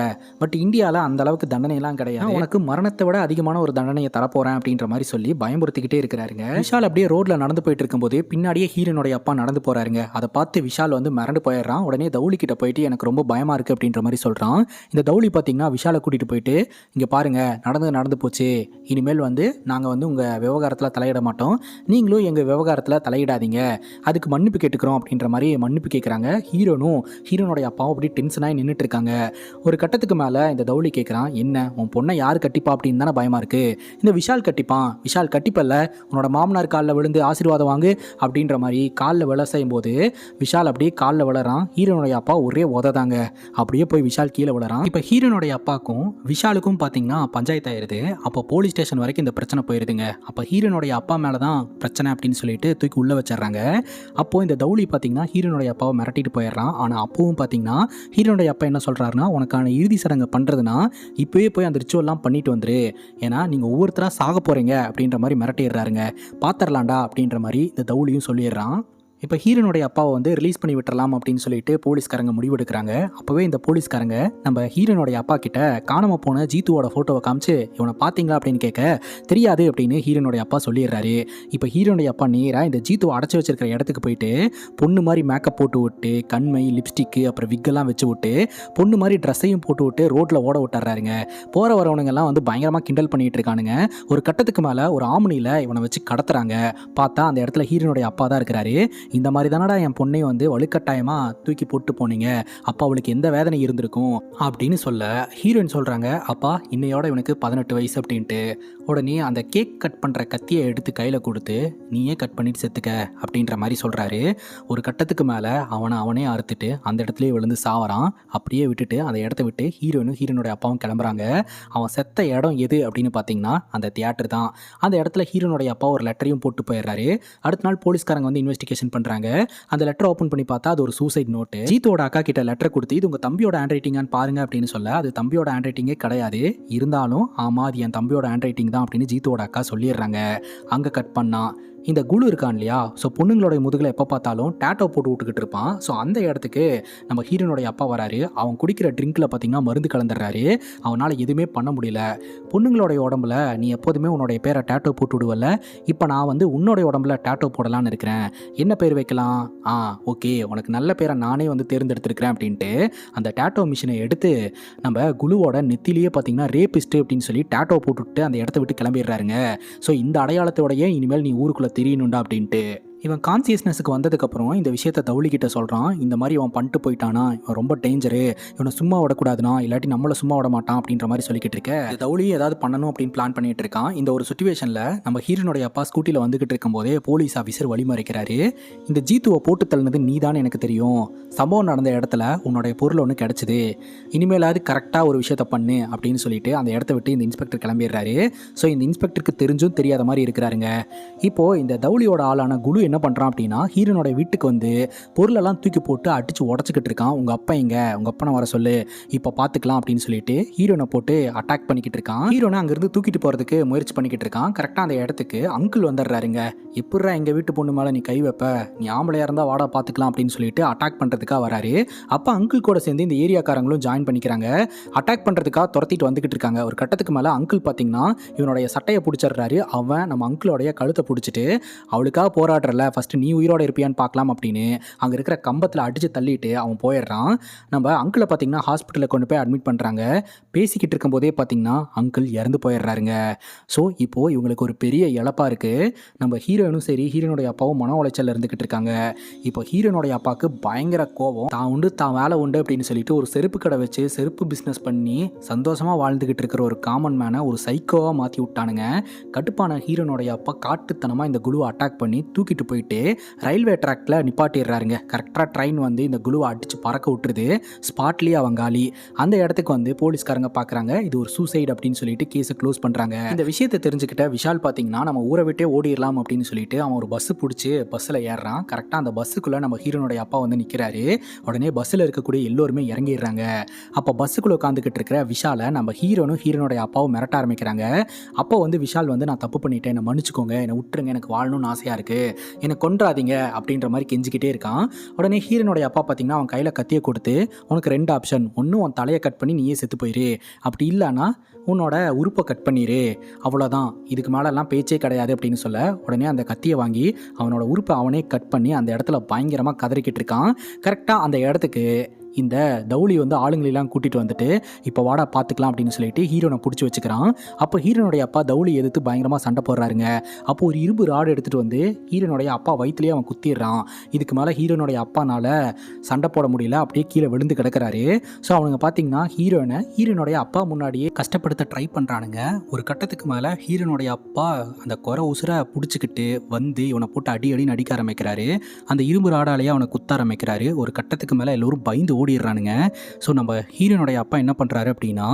S1: பட் இந்தியாவில் அந்த அளவுக்கு தண்டனைலாம் கிடையாது, உனக்கு மரணத்தை விட அதிகமான ஒரு தண்டனையை தரப்போகிறேன் அப்படின்ற மாதிரி சொல்லி பயமுறுத்திக்கிட்டே இருக்கிறாருங்க. விஷால் அப்படியே ரோட்டில் நடந்து போயிட்டு இருக்கும்போது பின்னாடியே ஹீரோனுடைய அப்பா நடந்து போகிறாருங்க. அதை பார்த்து விஷால் வந்து மிரண்டு போயிடுறான். உடனே தௌலி கிட்ட போயிட்டு எனக்கு ரொம்ப பயமாக இருக்குது அப்படின்ற மாதிரி சொல்கிறான். இந்த தௌலி பார்த்தீங்கன்னா விஷாலை கூட்டிகிட்டு போயிட்டு இங்கே பாருங்கள், நடந்து போச்சு, இனிமேல் வந்து நாங்கள் வந்து உங்கள் விவகாரத்தில் தலையிட மாட்டோம், நீங்களும் எங்கள் விவகாரத்தில் தலையிடாதீங்க, அதுக்கு மன்னிப்பு கேட்டுக்கிறோம் அப்படின்ற மாதிரி மன்னிப்பு கேட்குறாங்க. ஹீரோனுடைய அப்பாவும் அப்படி டென்ஷனாகி நின்றுட்டு இருக்காங்க. ஒரு கட்டத்துக்கு மேலே இந்த தௌலி கேட்குறான், என்ன உன் பொண்ணை யார் கட்டிப்பா அப்படின்னு தானே பயமாக இருக்குது, இந்த விஷால் கட்டிப்பான், விஷால் கட்டிப்பல்ல, உன்னோட மாமனார் காலில் விழுந்து ஆசீர்வாதம் வாங்கு அப்படின்ற மாதிரி காலில் விழ செய்யும் போது விஷால் அப்படியே காலில் விழறான். ஹீரோனுடைய அப்பா ஒரே உததாங்க, அப்படியே போய் விஷால் கீழே விழறான். இப்போ ஹீரோனுடைய அப்பாவுக்கும் விஷாலுக்கும் பார்த்தீங்கன்னா பஞ்சாயத்து ஆயிடுது. அப்போ போலீஸ் ஸ்டேஷன் வரைக்கும் இந்த பிரச்சனை போயிருதுங்க. அப்போ ஹீரோனுடைய அப்பா மேலே தான் பிரச்சனை அப்படின்னு சொல்லிட்டு தூக்கி உள்ளே வச்சிடறாங்க. அப்போது இந்த தௌலி பார்த்தீங்கன்னா ஹீரோனுடைய அப்பாவை மிரட்டிட்டு போயிடுறான். ஆனால் அப்பவும் பார்த்தீங்கன்னா ஹீரோனுடைய அப்பா என்ன சொல்கிறாருன்னா, உனக்கான இறுதி சடங்கு பண்ணுறதுனா இப்போயே போய் அந்த ரிச்சுவல்லாம் பண்ணிட்டு வந்துரு, ஏன்னா நீங்கள் ஒவ்வொருத்தராக சாக போகிறீங்க அப்படின்ற மாதிரி மிரட்டிடுறாருங்க. பார்த்துடலாண்டா அப்படின்ற மாதிரி இந்த தௌலியும் சொல்லிடுறான். இப்போ ஹீரோனுடைய அப்பாவை வந்து ரிலீஸ் பண்ணி விட்டுறலாம் அப்படின்னு சொல்லிட்டு போலீஸ்காரங்க முடிவெடுக்கிறாங்க. அப்போவே இந்த போலீஸ்காரங்க நம்ம ஹீரோனுடைய அப்பா கிட்ட காணாமல் போன ஜீத்துவோட ஃபோட்டோவை காமிச்சு இவனை பார்த்தீங்களா அப்படின்னு கேட்க, தெரியாது அப்படின்னு ஹீரோனுடைய அப்பா சொல்லிடுறாரு. இப்போ ஹீரோனுடைய அப்பா நேராக இந்த ஜீத்துவை அடைச்சி வச்சிருக்கிற இடத்துக்கு போயிட்டு பொண்ணு மாதிரி மேக்கப் போட்டு விட்டு கண்மை லிப்ஸ்டிக்கு அப்புறம் விக்கெல்லாம் வச்சு விட்டு பொண்ணு மாதிரி ட்ரெஸ்ஸையும் போட்டு விட்டு ரோட்டில் ஓட விட்டுறாருங்க. போகிற வரவனுங்கெல்லாம் வந்து பயங்கரமாக கிண்டல் பண்ணிட்டு இருக்கானுங்க. ஒரு கட்டத்துக்கு மேலே ஒரு ஆம்னியில் இவனை வச்சு கடத்துறாங்க. பார்த்தா அந்த இடத்துல ஹீரோனுடைய அப்பா தான் இருக்கிறாரு. இந்த மாதிரி தானடா என் பொண்ணையும் வந்து வலுக்கட்டாயமாக தூக்கி போட்டு போனீங்க, அப்போ அவளுக்கு எந்த வேதனை இருந்திருக்கும் அப்படின்னு சொல்ல ஹீரோயின் சொல்கிறாங்க, அப்பா இன்னையோட இவனுக்கு 18 வயசு அப்படின்ட்டு. உடனே அந்த கேக் கட் பண்ணுற கத்தியை எடுத்து கையில் கொடுத்து நீயே கட் பண்ணிட்டு செத்துக்க அப்படின்ற மாதிரி சொல்கிறாரு. ஒரு கட்டத்துக்கு மேலே அவனே அறுத்துட்டு அந்த இடத்துலேயே விழுந்து சாவறான். அப்படியே விட்டுட்டு அந்த இடத்த விட்டு ஹீரோனுடைய அப்பாவும் கிளம்புறாங்க. அவன் செத்த இடம் எது அப்படின்னு பார்த்தீங்கன்னா அந்த தியேட்டர் தான். அந்த இடத்துல ஹீரோனுடைய அப்பா ஒரு லெட்டரையும் போட்டு போயிடுறாரு. அடுத்த நாள் போலீஸ்காரங்க வந்து இன்வெஸ்டிகேஷன் பண்ணுறாங்க. அந்த லெட்டர் ஓப்பன் பண்ணி பார்த்தா அது ஒரு சூசைட் நோட்டு. ஜீத்தோட அக்கா கிட்ட லெட்டர் கொடுத்து இது உங்க தம்பியோட ஹேண்ட் ரைட்டிங்கான்னு பாருங்க அப்படின்னு சொல்ல, அது தம்பியோட ஹேண்ட் ரைட்டிங்கே கிடையாது. இருந்தாலும் ஆமா அது என் தம்பியோட ஹேண்ட் ரைட்டிங் தான் அப்படின்னு ஜீத்தோட அக்கா சொல்லிடுறாங்க. அங்கே கட் பண்ணா இந்த குழு இருக்கான் இல்லையா, ஸோ பொண்ணுங்களோட முதுகில் எப்போ பார்த்தாலும் டேட்டோ போட்டு விட்டுக்கிட்டு இருப்பான். ஸோ அந்த இடத்துக்கு நம்ம ஹீரோனுடைய அப்பா வராரு. அவன் குடிக்கிற ட்ரிங்க்கில் பார்த்தீங்கன்னா மருந்து கலந்துடுறாரு. அவனால் எதுவுமே பண்ண முடியல. பொண்ணுங்களுடைய உடம்புல நீ எப்போதுமே உன்னுடைய பேரை டேட்டோ போட்டு விடுவல, இப்போ நான் வந்து உன்னுடைய உடம்புல டேட்டோ போடலான்னு இருக்கிறேன், என்ன பேர் வைக்கலாம், ஓகே உனக்கு நல்ல பேரை நானே வந்து தேர்ந்தெடுத்திருக்கிறேன் அப்படின்ட்டு அந்த டேட்டோ மிஷினை எடுத்து நம்ம குழுவோட நெத்திலேயே பார்த்தீங்கன்னா ரேபிஸ்ட் அப்படின்னு சொல்லி டேட்டோ போட்டுவிட்டு அந்த இடத்த விட்டு கிளம்பிடுறாருங்க. ஸோ இந்த அடையாளத்தோடையே இனிமேல் நீ ஊருக்குள்ளே தெரியணுண்டா அப்படின்ட்டு. இவன் கான்சியஸ்னஸுக்கு வந்ததுக்கப்புறம் இந்த விஷயத்தை தௌலிக்கிட்ட சொல்கிறான். இந்த மாதிரி இவன் பண்ணிட்டு போயிட்டானா, இவன் ரொம்ப டேஞ்சரு, இவனை சும்மா விடக்கூடாதுனா, இல்லாட்டி நம்மளை சும்மா விட மாட்டான் அப்படின்ற மாதிரி சொல்லிக்கிட்டு இருக்க. தௌலி ஏதாவது பண்ணணும் அப்படின்னு பிளான் பண்ணிட்டு இருக்கான். இந்த ஒரு சுச்சுவேஷனில் நம்ம ஹீரோனுடைய அப்பா ஸ்கூட்டியில் வந்துகிட்டு இருக்கும்போதே போலீஸ் ஆஃபீஸர் வழிமறைக்கிறாரு. இந்த ஜீத்துவை போட்டு தள்ளினது நீ தான் எனக்கு தெரியும், சம்பவம் நடந்த இடத்துல உன்னுடைய பொருள் ஒன்று கிடச்சிது, இனிமேலாவது கரெக்டாக ஒரு விஷயத்தை பண்ணு அப்படின்னு சொல்லிட்டு அந்த இடத்த விட்டு இந்த இன்ஸ்பெக்டர் கிளம்பிடுறாரு. ஸோ இந்த இன்ஸ்பெக்டருக்கு தெரிஞ்சும் தெரியாத மாதிரி இருக்கிறாருங்க. இப்போது இந்த தௌலியோட ஆளான குழு என்ன பண்ணுறான் அப்படின்னா ஹீரோனோட வீட்டுக்கு வந்து பொருளெல்லாம் தூக்கி போட்டு அடித்து உடச்சிக்கிட்டு இருக்கான். உங்கள் அப்பா எங்க, உங்கள் அப்பனை வர சொல்லு, இப்போ பார்த்துக்கலாம் அப்படின்னு சொல்லிட்டு ஹீரோனை போட்டு அட்டாக் பண்ணிக்கிட்டு இருக்கான். ஹீரோனை அங்கேருந்து தூக்கிட்டு போகிறதுக்கு முயற்சி பண்ணிக்கிட்டு இருக்கான். கரெக்டாக அந்த இடத்துக்கு அங்கிள் வந்துடுறாருங்க. எப்பட்றா எங்கள் வீட்டு பொண்ணு மேலே நீ கை வைப்ப, நீ ஆம்பளையாக இருந்தால் வாடா பார்த்துக்கலாம் அப்படின்னு சொல்லிட்டு அட்டாக் பண்ணுறதுக்காக வராரு. அப்போ அங்கிள் கூட சேர்ந்து இந்த ஏரியாக்காரங்களும் ஜாயின் பண்ணிக்கிறாங்க. அட்டாக் பண்ணுறதுக்காக துரத்திட்டு வந்துக்கிட்டு இருக்காங்க. ஒரு கட்டத்துக்கு மேலே அங்கிள் பார்த்தீங்கன்னா இவனுடைய சட்டையை பிடிச்சிடுறாரு. அவன் நம்ம அங்கிளோடைய கழுத்தை பிடிச்சிட்டு அவளுக்காக போராடுறல, ஃபஸ்ட்டு நீ உயிரோடு இருப்பியான்னு பார்க்கலாம் அப்படின்னு அங்கே இருக்கிற கம்பத்தில் அடித்து தள்ளிட்டு அவன் போயிடுறான். நம்ம அங்கிளை பார்த்தீங்கன்னா ஹாஸ்பிட்டலில் கொண்டு போய் அட்மிட் பண்ணுறாங்க. பேசிக்கிட்டு இருக்கும்போதே பார்த்தீங்கன்னா அங்கிள் இறந்து போயிடுறாருங்க. ஸோ இப்போது இவங்களுக்கு ஒரு பெரிய இழப்பாக இருக்குது. நம்ம ஹீரோனும் சரி ஹீரோனுடைய அப்பாவும் மன உளைச்சல் இருந்துக்கிட்டு இருக்காங்க. இப்போ ஹீரோனுடைய அப்பாவுக்கு பயங்கர கோபம். தான் உண்டு தான் வேலை உண்டு அப்படின்னு சொல்லிட்டு ஒரு செருப்பு கடை வச்சு செருப்பு பிஸ்னஸ் பண்ணி சந்தோஷமாக வாழ்ந்துக்கிட்டு இருக்கிற ஒரு காமன் மேனை ஒரு சைக்கோவாக மாற்றி விட்டானுங்க. கட்டுப்பான ஹீரோனுடைய அப்பா காட்டுத்தனமாக இந்த குழுவை அட்டாக் பண்ணி தூக்கிட்டு போயிட்டு ரயில்வே ட்ராக்ல நிப்பாட்டிடுறாருங்க. கரெக்டாக ட்ரெயின் வந்து இந்த குழுவை அடித்து பறக்க விட்டுருது. ஸ்பாட்லேயே அவங்க காலி. அந்த இடத்துக்கு வந்து போலீஸ்காரங்க பார்க்குறாங்க. இது ஒரு சூசைட் அப்படின்னு சொல்லிட்டு கேஸை க்ளோஸ் பண்ணுறாங்க. இந்த விஷயத்தை தெரிஞ்சுக்கிட்ட விஷால் பார்த்தீங்கன்னா நம்ம ஊரை விட்டே ஓடிடலாம் அப்படின்னு சொல்லிட்டு அவன் ஒரு பஸ்ஸு பிடிச்சி பஸ்ஸில் ஏறுறான். கரெக்டாக அந்த பஸ்ஸுக்குள்ளே நம்ம ஹீரோனுடைய அப்பா வந்து நிற்கிறாரு. உடனே பஸ்ஸில் இருக்கக்கூடிய எல்லோருமே இறங்கிடுறாங்க. அப்போ பஸ்ஸுக்குள்ளே உட்காந்துக்கிட்டு இருக்கிற விஷாலை நம்ம ஹீரோனுடைய அப்பாவும் மிரட்ட ஆரம்பிக்கிறாங்க. அப்போ வந்து விஷால் வந்து நான் தப்பு பண்ணிட்டேன், என்னை மன்னிச்சுக்கோங்க, என்னை விட்டுருங்க, எனக்கு வாழணும்னு ஆசையாக இருக்குது, என்னை கொன்றாதீங்க அப்படின்ற மாதிரி கெஞ்சிக்கிட்டே இருக்கான். உடனே ஹீரோனுடைய அப்பா பார்த்தீங்கன்னா அவன் கையில் கத்தியை கொடுத்து உனக்கு 2 ஆப்ஷன், ஒன்று உன் தலையை கட் பண்ணி நீயே செத்து போயிரு, அப்படி இல்லைன்னா உன்னோட உறுப்பை கட் பண்ணிடு, அவ்வளோதான், இதுக்கு மேலெல்லாம் பேச்சே கிடையாது அப்படின்னு சொல்ல உடனே அந்த கத்தியை வாங்கி அவனோட உறுப்பை அவனே கட் பண்ணி அந்த இடத்துல பயங்கரமாக கதறிக்கிட்டு இருக்கான். கரெக்டாக அந்த இடத்துக்கு இந்த தௌலி வந்து ஆளுங்களெல்லாம் கூட்டிகிட்டு வந்துட்டு இப்போ வாடா பார்த்துக்கலாம் அப்படின்னு சொல்லிட்டு ஹீரோனை பிடிச்சி வச்சுக்கிறான். அப்போ ஹீரோனுடைய அப்பா தௌலி எதிர்த்து பயங்கரமாக சண்டை போடுறாருங்க. அப்போ ஒரு இரும்பு ராடு எடுத்துகிட்டு வந்து ஹீரோனுடைய அப்பா வயிற்றுலேயே அவன் குத்திடுறான். இதுக்கு மேலே ஹீரோனுடைய அப்பானால் சண்டை போட முடியல, அப்படியே கீழே விழுந்து கிடக்கிறாரு. ஸோ அவனுங்க பார்த்தீங்கன்னா ஹீரோனுடைய அப்பா முன்னாடியே கஷ்டப்படுத்த ட்ரை பண்ணுறானுங்க. ஒரு கட்டத்துக்கு மேலே ஹீரோனுடைய அப்பா அந்த குறை உசுரை பிடிச்சிக்கிட்டு வந்து இவனை போட்டு அடின்னு அடிக்க ஆரம்பிக்கிறாரு. அந்த இரும்பு ராடாலேயே அவனை குத்த ஆரம்பிக்கிறாரு. ஒரு கட்டத்துக்கு மேலே எல்லோரும் பயந்து ஓடிடுறானுங்க. ஸோ நம்ம ஹீரோனுடைய அப்பா என்ன பண்ணுறாரு அப்படின்னா,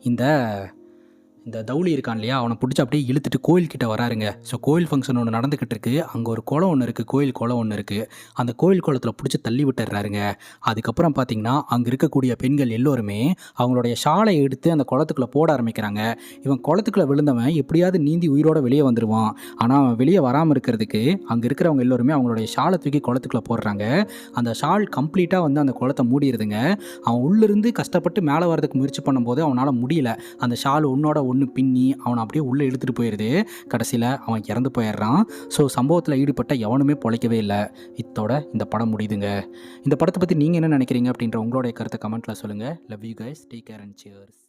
S1: இந்த தௌலி இருக்கான் இல்லையா, அவனை பிடிச்சி அப்படியே இழுத்துட்டு கோயில்கிட்ட வராருங்க. ஸோ கோயில் ஃபங்க்ஷன் ஒன்று நடந்துக்கிட்டு இருக்குது. அங்கே ஒரு குளம் ஒன்று இருக்குது, கோயில் குளம் ஒன்று இருக்குது. அந்த கோயில் குளத்தில் பிடிச்சி தள்ளி விட்டுறாருங்க. அதுக்கப்புறம் பார்த்தீங்கன்னா அங்கே இருக்கக்கூடிய பெண்கள் எல்லோருமே அவங்களுடைய ஷாலை எடுத்து அந்த குளத்துக்குள்ளே போட ஆரம்பிக்கிறாங்க. இவன் குளத்துக்குள்ளே விழுந்தவன் எப்படியாவது நீந்தி உயிரோடு வெளியே வந்துடுவான். ஆனால் அவன் வெளியே வராமல் இருக்கிறதுக்கு அங்கே இருக்கிறவங்க எல்லோருமே அவங்களுடைய ஷாலை தூக்கி குளத்துக்குள்ளே போடுறாங்க. அந்த ஷால் கம்ப்ளீட்டாக வந்து அந்த குளத்தை மூடிடுதுங்க. அவன் உள்ளிருந்து கஷ்டப்பட்டு மேலே வரதுக்கு முயற்சி பண்ணும்போது அவனால் முடியல. அந்த ஷால் ஒன்னோட ஒன்று பின்னி அவனை அப்படியே உள்ளே இழுத்துட்டு போயிடுது. கடைசியில் அவன் இறந்து போயிடுறான். ஸோ சம்பவத்தில் ஈடுபட்ட எவனுமே பொழைக்கவே இல்லை. இத்தோட இந்த படம் முடியுதுங்க. இந்த படத்தை பற்றி நீங்கள் என்ன நினைக்கிறீங்க அப்படின்ற உங்களுடைய கருத்தை கமெண்ட்டில் சொல்லுங்கள். Love you guys, take care and cheers.